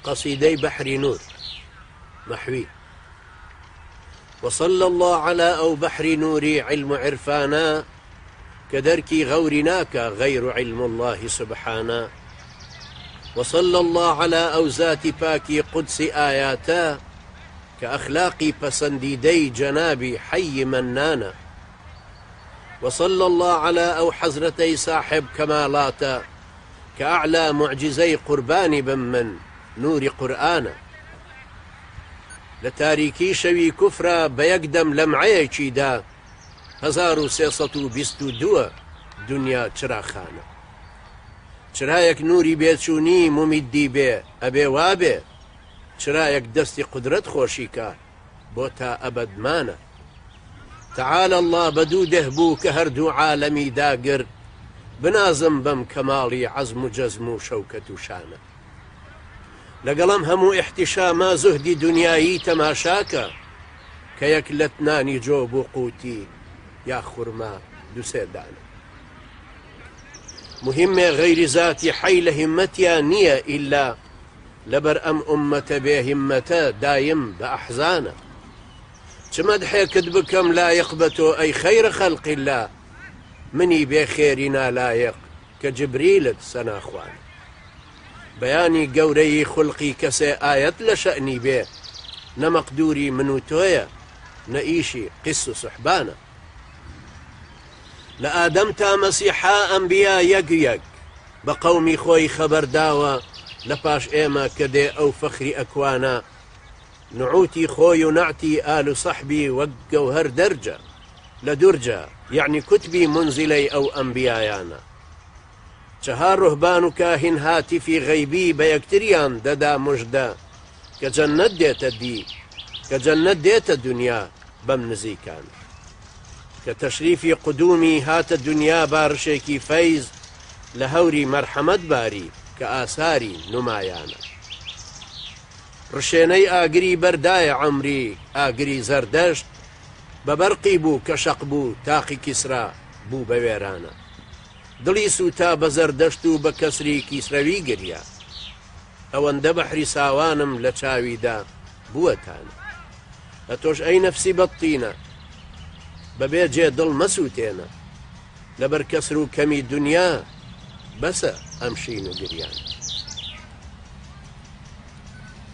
قصيدي بحر نور محوي. وصلى الله على أو بحر نوري علم عرفانا، كدرك غورناك غير علم الله سبحانا. وصلى الله على أو ذات باكي قدس آياتا، كأخلاقي پسنديدي جنابي حي منانا. وصلى الله على أو حضرتي صاحب كمالاتا، كأعلى معجزي قربان بمن نور قرآنا. لتاريكي شوي كفرا بيقدم لمعيكي دا، 1322 دنيا چراخانه. چرایەک نوری بێچوونی ممیدی بێ ئەبێ وابێ، چرایەک دەستی قدرت خۆشی کات بۆ تا ئەبەدمانە. تعالى الله بەدوو دەهبوو کە هەردوو عالەمی داگرت، بنازم بەم کەماڵی عەزم و جەزم و شەوکەت و شانە. لەگەڵم هەموو احتیشاما زوهدی دنیایی تەماشاکە، کە یەک لەتنانی جۆ بۆ قوتی یا خورما دووسێدانە. مهمة غير ذاتي حيل همتيا نية إلا لبر أم أمة بهمتا دايم بأحزانا. چمدحي كدبكم لا يقبتو أي خير خلق الله، مني بخيرنا لايق كجبريل سنا أخوان. بياني قوري خلقي كسي آية لشأني به، نمقدوري منو تويا نئيشي قس صحبانا. لآدم تا مسيحا أنبياء يق بقومي خوي خبر داوى لپاش إيما كدي أو فخري أكوانا. نعوتي خوي ونعتي آل صحبي وقوهر درجة لدرجة، يعني كتبي منزلي أو أنبيايانا. شهار رهبان كاهن هاتفي غيبي بيكتريان ددا مجدا، كجنة ديت الدي كجنة ديت الدنيا بمنزي كان. كتشريفي قدومي هات الدنيا بارشيكي فيز، لهوري مرحمة باري كآثاري نمايانا. رشيني آقري برداي عمري آقري زردشت، ببرقي بو كشقبو تاقي كسرا بو بويرانا. دلي سوتا بزردشتو بكسري كسروي قريا، اوان دبحري ساوانم لچاوي دا بوتانا. اتوش اي نفسي بطينا ببێ جێ دڵ مەسووتێنە، لەبەر کەسر و کەمی دنیا بەسە ئەم شین و گریان.